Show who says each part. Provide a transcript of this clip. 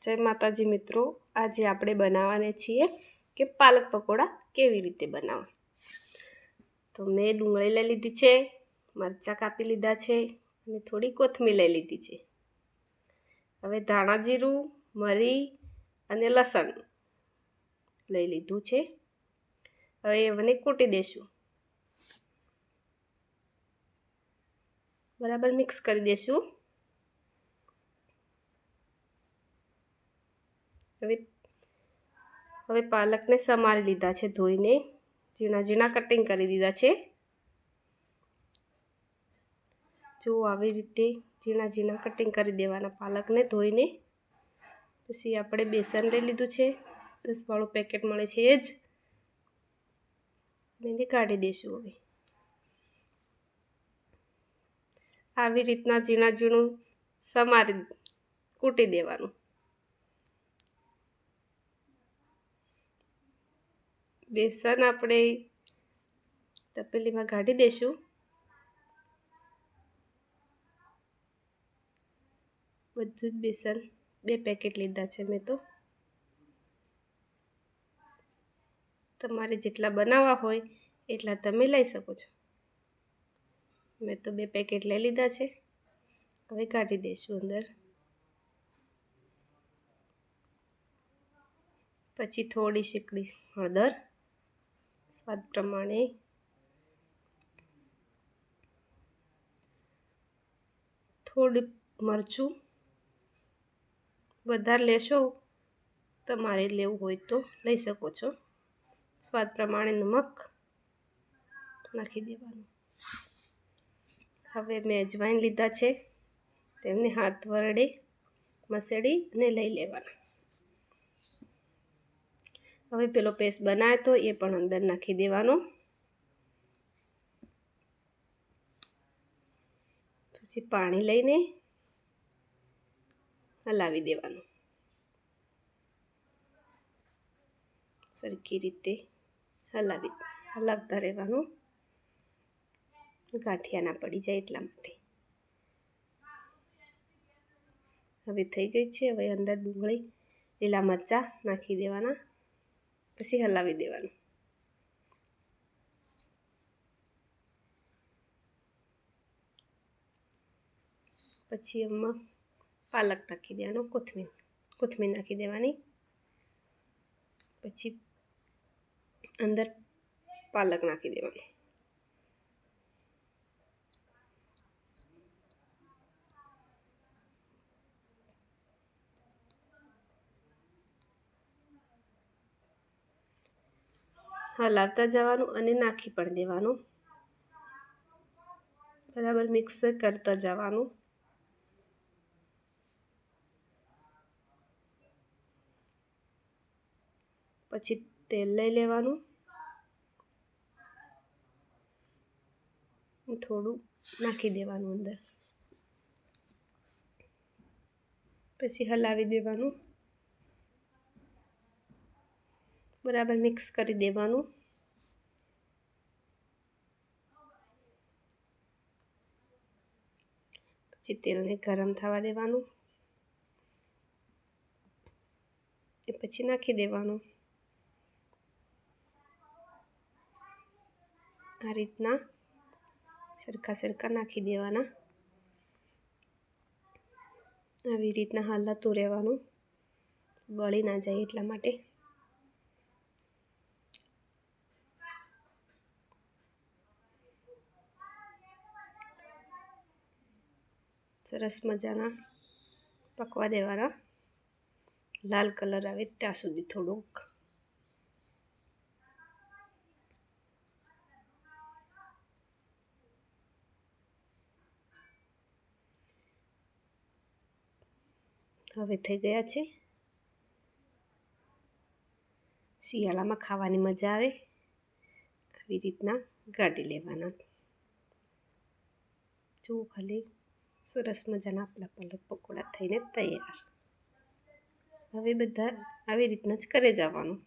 Speaker 1: જય માતાજી મિત્રો, આજે આપણે બનાવવાના છીએ કે પાલક પકોડા કેવી રીતે બનાવવા। તો મેં ડુંગળી લઈ લીધી છે, મરચાં કાપી લીધા છે અને થોડી કોથમીર લઈ લીધી છે। હવે ધાણા જીરું, મરી અને લસણ લઈ લીધું છે। હવે એમને કૂટી દેશું, બરાબર મિક્સ કરી દેશું। હવે પાલકને સમારી લીધા છે, ધોઈને ઝીણા ઝીણા કટિંગ કરી દીધા છે। જો આવી રીતે ઝીણા ઝીણા કટિંગ કરી દેવાના પાલકને ધોઈને। પછી આપણે બેસન લઈ લીધું છે, 10 વાળું પેકેટ મળે છે એ જ, એને કાઢી દઈશું। હવે આવી રીતના ઝીણા ઝીણું સમારી કૂટી દેવાનું। બેસન આપણે તપેલીમાં કાઢી દઈશું। બધું જ બેસન 2 પેકેટ લીધા છે મેં તો, તમારે જેટલા બનાવવા હોય એટલા તમે લઈ શકો છો। મેં તો 2 પેકેટ લઈ લીધા છે। હવે કાઢી દઈશું અંદર। પછી થોડી શીકડી હળદર, સ્વાદ પ્રમાણે, થોડું મરચું, વધારે લેશો તમારે લેવું હોય તો લઈ શકો છો। સ્વાદ પ્રમાણે નમક નાખી દેવાનું। હવે મેં અજવાઈન લીધા છે, તેમને હાથ વડે મસળી અને લઈ લેવાના। હવે પેલો પેસ્ટ બનાવ્યો તો એ પણ અંદર નાખી દેવાનો। પછી પાણી લઈને હલાવી દેવાનું, સરખી રીતે હલાવતા રહેવાનું, ગાંઠિયા ના પડી જાય એટલા માટે। હવે થઈ ગઈ છે। હવે અંદર ડુંગળી, લીલા મરચાં નાખી દેવાના, પછી હલાવી દેવાનું। પછી એમાં પાલક નાખી દેવાનો, કોથમીર નાખી દેવાની। પછી અંદર પાલક નાખી દેવાનું। હલાવતા જવાનું અને નાખી પણ દેવાનું, બરાબર મિક્સ કરતા જવાનું। પછી તેલ લઈ લેવાનું, થોડું નાખી દેવાનું અંદર, પછી હલાવી દેવાનું, બરાબર મિક્સ કરી દેવાનું। પછી તેલને ગરમ થવા દેવાનું, એ પછી નાખી દેવાનું। આ રીતના સરખા નાખી દેવાના। આવી રીતના હલાતું રહેવાનું, બળી ના જાય એટલા માટે। સરસ મજાના પકવા દેવાના, લાલ કલર આવે ત્યાં સુધી થોડુંક। હવે થઈ ગયા છે। શિયાળામાં ખાવાની મજા આવે, આવી રીતના કાઢી લેવાના। જો ખાલી સરસ મજાના આપણા પાલક પકોડા થઈને તૈયાર। હવે બધા આવી રીતના જ કરે જવાનું।